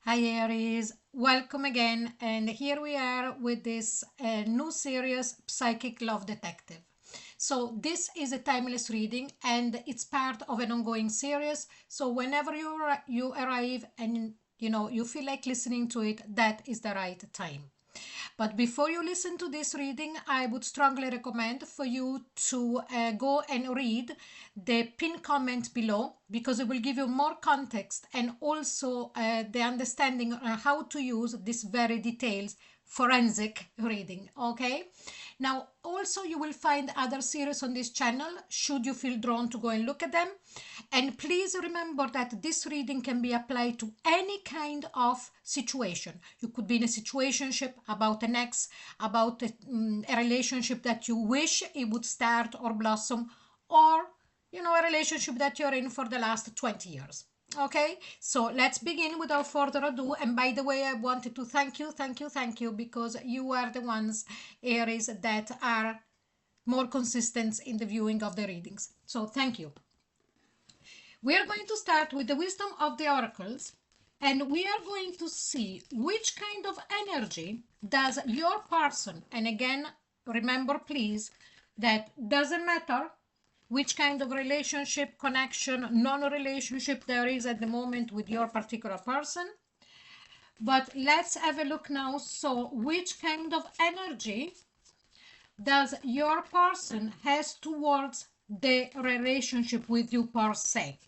Hi Aries, welcome again, and here we are with this new series, Psychic Love Detective. So this is a timeless reading, and it's part of an ongoing series. So whenever you arrive and you feel like listening to it, that is the right time. But before you listen to this reading, I would strongly recommend for you to go and read the pinned comment below because it will give you more context and also the understanding on how to use this very detailed forensic reading. Okay, now also you will find other series on this channel should you feel drawn to go and look at them. And please remember that this reading can be applied to any kind of situation. You could be in a situationship, about an ex, about a relationship that you wish it would start or blossom, or a relationship that you're in for the last 20 years. Okay, so let's begin without further ado. And by the way, I wanted to thank you, because you are the ones, Aries, that are more consistent in the viewing of the readings. So thank you. We are going to start with the wisdom of the oracles, and we are going to see which kind of energy does your person, and again, remember please, that doesn't matter which kind of relationship, connection, non-relationship there is at the moment with your particular person. But let's have a look now. So which kind of energy does your person has towards the relationship with you per se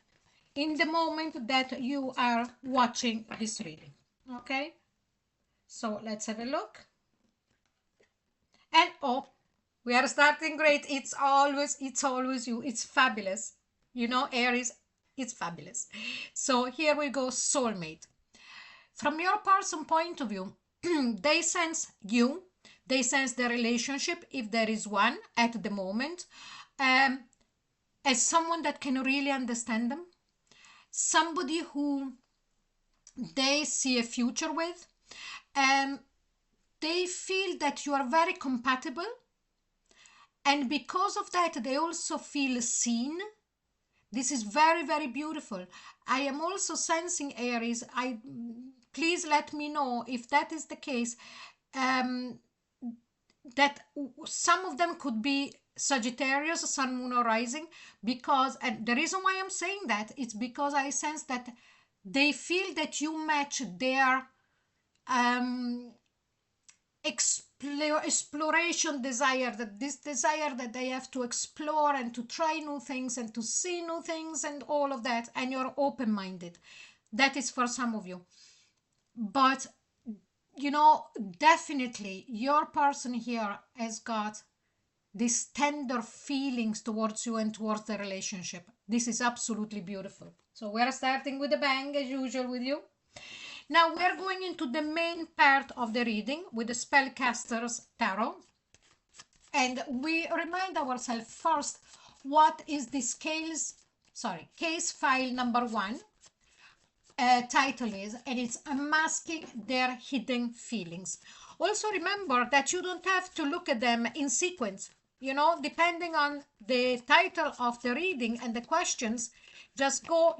in the moment that you are watching this reading? Okay, so let's have a look. And oh, we are starting great. It's always you. It's fabulous. Aries, it's fabulous. So here we go. Soulmate. From your person point of view, they sense you, they sense the relationship, if there is one at the moment, um, as someone that can really understand them, somebody who they see a future with. They feel that you are very compatible, and because of that they also feel seen. This is very, very beautiful. I am also sensing, Aries, please let me know if that is the case, um, that some of them could be Sagittarius, Sun, Moon, or Rising, because, and the reason why I'm saying that, it's because I sense that they feel that you match their um, exploration desire, that this desire that they have to explore and to try new things and to see new things and all of that, and you're open-minded. That is for some of you. But definitely your person here has got these tender feelings towards you and towards the relationship. This is absolutely beautiful. So we're starting with a bang as usual with you. Now we're going into the main part of the reading with the Spellcaster's Tarot. And we remind ourselves first what is this case file number 1 title is, and it's Unmasking Their Hidden Feelings. Also remember that you don't have to look at them in sequence. Depending on the title of the reading and the questions, just go,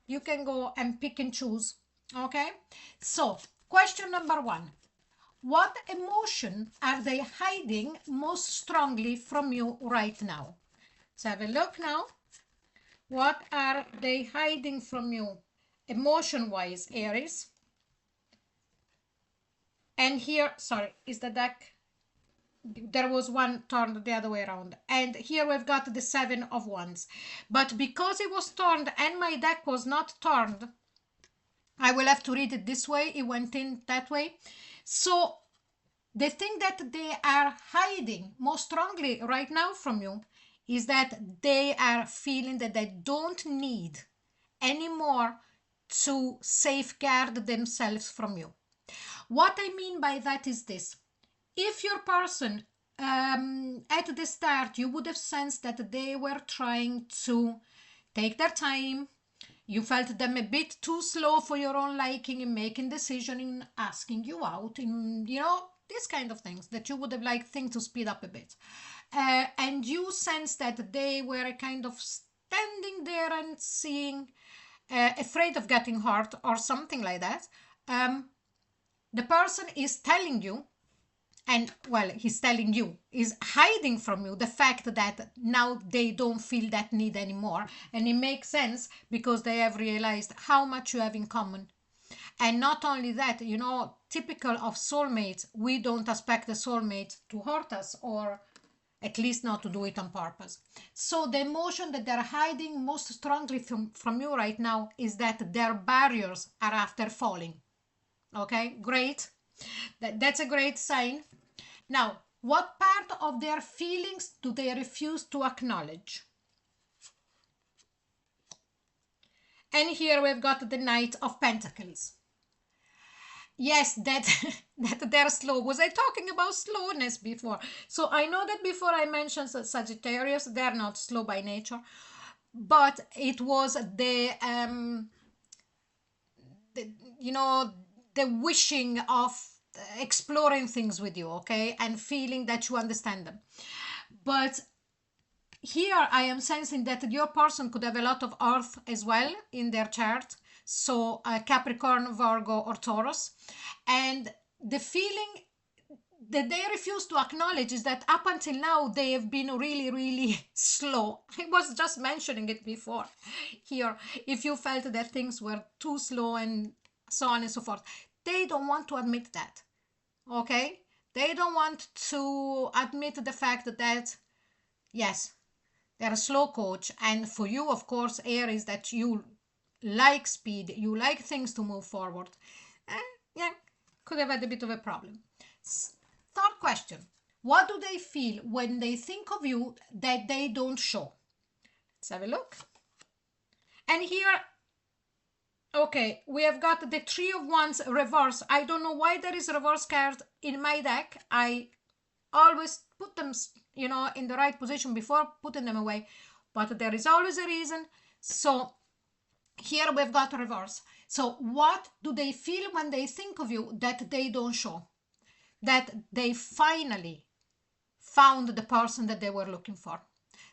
you can go and pick and choose. Okay, so question number 1: what emotion are they hiding most strongly from you right now? Let's have a look now. What are they hiding from you emotion wise, Aries? And here, sorry, is the deck, there was one turned the other way around, and here we've got the 7 of Wands, but because it was turned and my deck was not turned, I will have to read it this way. It went in that way. So the thing that they are hiding most strongly right now from you is that they are feeling that they don't need anymore to safeguard themselves from you. What I mean by that is this: if your person, at the start, you would have sensed that they were trying to take their time, you felt them a bit too slow for your own liking in making decision, in asking you out, in these kind of things that you would have liked things to speed up a bit, and you sense that they were kind of standing there and seeing afraid of getting hurt or something like that, the person is telling you, and well, he's telling you, is hiding from you the fact that now they don't feel that need anymore. And it makes sense because they have realized how much you have in common. And not only that, you know, typical of soulmates, we don't expect the soulmate to hurt us, or at least not to do it on purpose. So the emotion that they're hiding most strongly from you right now is that their barriers are after falling. Okay, great. That's a great sign. Now, what part of their feelings do they refuse to acknowledge? And here we've got the Knight of Pentacles. Yes, that that they're slow. Was I talking about slowness before? So I know that before I mentioned Sagittarius, they're not slow by nature, but it was the you know, the wishing of exploring things with you, okay, and feeling that you understand them. But here I am sensing that your person could have a lot of earth as well in their chart, so Capricorn, Virgo, or Taurus, and the feeling that they refuse to acknowledge is that up until now they have been really, really slow. I was just mentioning it before here. If you felt that things were too slow and so on and so forth, they don't want to admit that. Okay, they don't want to admit the fact that yes, they're a slow coach. And for you, of course, Aries, that you like speed, you like things to move forward, yeah, could have had a bit of a problem. Third question: what do they feel when they think of you that they don't show? Let's have a look. And here, okay, we have got the Three of Wands reverse. I don't know why there is a reverse card in my deck. I always put them, you know, in the right position before putting them away, but there is always a reason. So here we've got reverse. So what do they feel when they think of you that they don't show? That they finally found the person that they were looking for,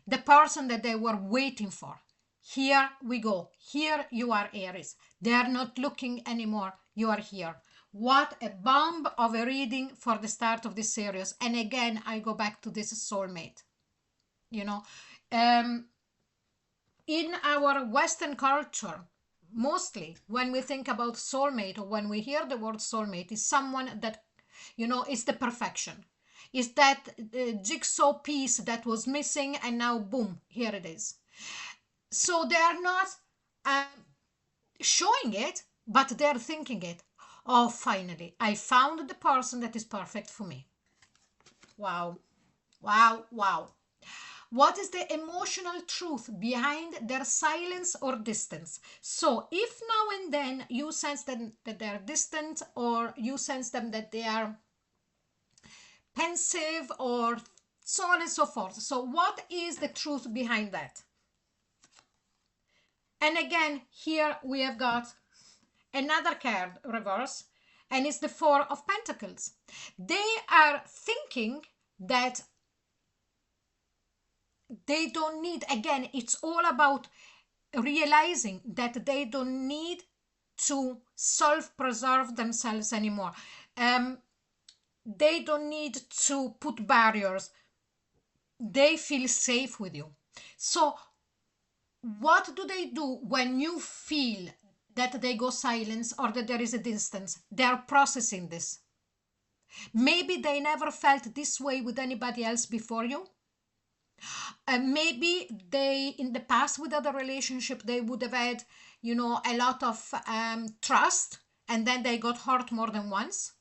the person that they were waiting for. Here we go. Here you are, Aries. They are not looking anymore. You are here. What a bomb of a reading for the start of this series. And again, I go back to this soulmate. You know, in our Western culture, mostly when we think about soulmate, or when we hear the word soulmate, is someone that, you know, is the perfection. Is that jigsaw piece that was missing, and now boom, here it is. So they are not showing it, but they're thinking it. Oh, finally, I found the person that is perfect for me. Wow, wow, wow. What is the emotional truth behind their silence or distance? So if now and then you sense that they're distant, or you sense them that they are pensive, or so on and so forth. So what is the truth behind that? And again, here we have got another card reverse, and it's the Four of Pentacles. They are thinking that they don't need, again, it's all about realizing that they don't need to self-preserve themselves anymore. They don't need to put barriers. They feel safe with you. So what do they do when you feel that they go silence, or that there is a distance? They are processing this. Maybe they never felt this way with anybody else before you. Maybe they, in the past with other relationship, they would have had, you know, a lot of trust, and then they got hurt more than once.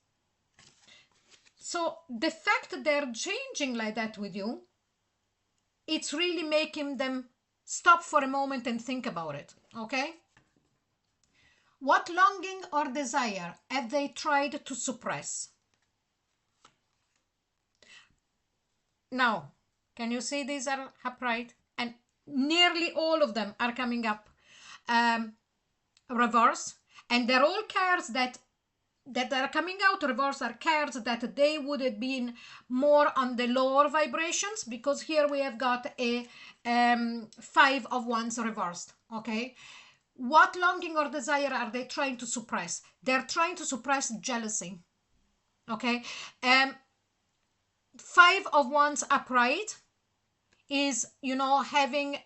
So the fact that they're changing like that with you, it's really making them stop for a moment and think about it, okay? What longing or desire have they tried to suppress? Now, can you see these are upright? And nearly all of them are coming up reverse. And they're all cards that are coming out reverse are cards that they would have been more on the lower vibrations, because here we have got a Five of Wands reversed, okay? What longing or desire are they trying to suppress? They're trying to suppress jealousy. Okay. Five of Wands upright is, having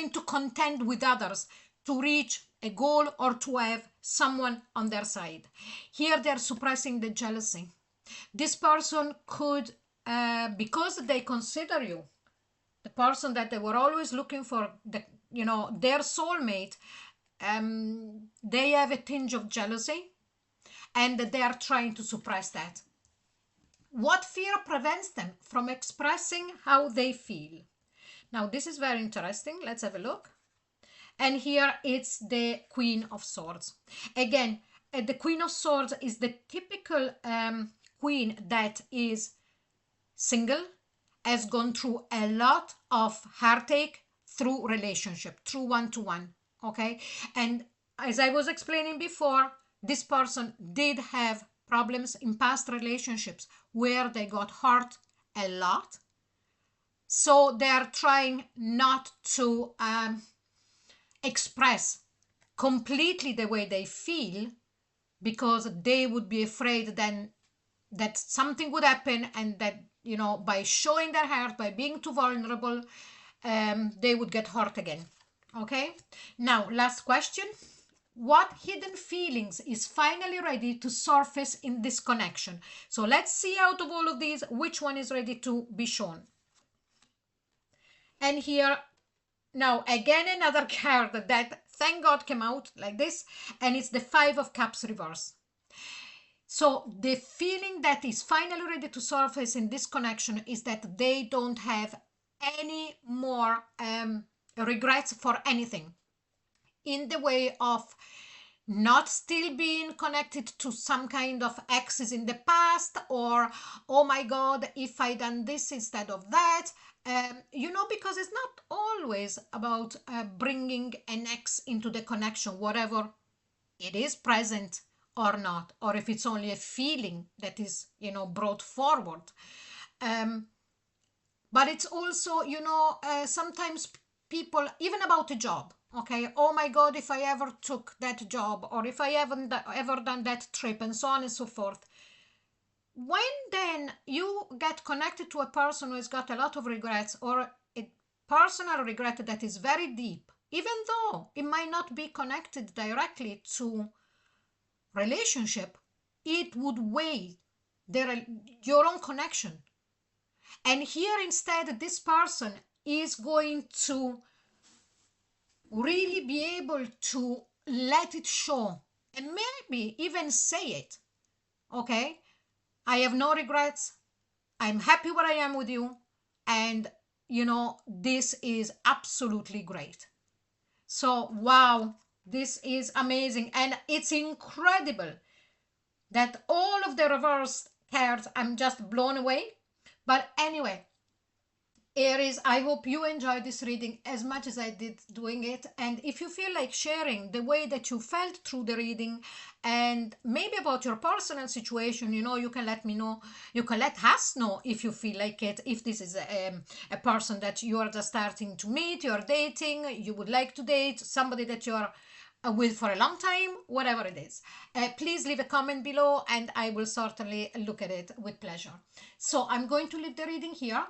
to contend with others to reach a goal or to have someone on their side. Here they're suppressing the jealousy. This person could, because they consider you the person that they were always looking for, their soulmate, they have a tinge of jealousy and they are trying to suppress that. What fear prevents them from expressing how they feel? Now, this is very interesting. Let's have a look. And here it's the Queen of Swords. Again, the Queen of Swords is the typical queen that is single, has gone through a lot of heartache through relationship, through one-to-one, okay? And as I was explaining before, this person did have problems in past relationships where they got hurt a lot. So they're trying not to express completely the way they feel, because they would be afraid then that something would happen, and that, by showing their heart, by being too vulnerable, they would get hurt again. Okay, now last question. What hidden feelings is finally ready to surface in this connection? So let's see out of all of these which one is ready to be shown. And here, now again, another card that thank God came out like this, and it's the Five of Cups reverse. So the feeling that is finally ready to surface in this connection is that they don't have any more regrets for anything, in the way of not still being connected to some kind of exes in the past, or, oh my God, if I done this instead of that, because it's not always about bringing an ex into the connection, whatever it is present or not, or if it's only a feeling that is, brought forward. But it's also, sometimes people, even about a job, okay, oh my God, if I ever took that job, or if I haven't ever done that trip, and so on and so forth. When then you get connected to a person who has got a lot of regrets, or a personal regret that is very deep, even though it might not be connected directly to relationship, it would weigh your own connection. And here instead, this person is going to really be able to let it show, and maybe even say it. Okay, I have no regrets, I'm happy where I am with you, and this is absolutely great. So wow, this is amazing, and it's incredible that all of the reverse cards, I'm just blown away. But anyway, Aries, I hope you enjoyed this reading as much as I did doing it. And if you feel like sharing the way that you felt through the reading, and maybe about your personal situation, you can let me know. You can let us know if you feel like it. If this is a person that you are just starting to meet, you're dating, you would like to date, somebody that you're with for a long time, whatever it is. Please leave a comment below and I will certainly look at it with pleasure. So I'm going to leave the reading here.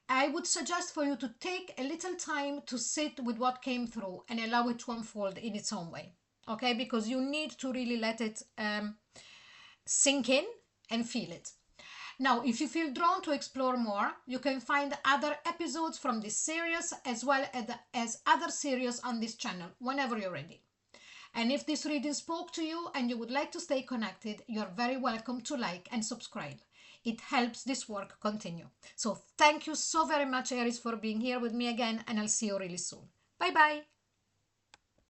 I would suggest for you to take a little time to sit with what came through and allow it to unfold in its own way, okay? Because you need to really let it sink in and feel it. Now, if you feel drawn to explore more, you can find other episodes from this series as well as other series on this channel whenever you're ready. And if this reading spoke to you and you would like to stay connected, you're very welcome to like and subscribe. It helps this work continue. So thank you so very much, Aries, for being here with me again, and I'll see you really soon. Bye bye.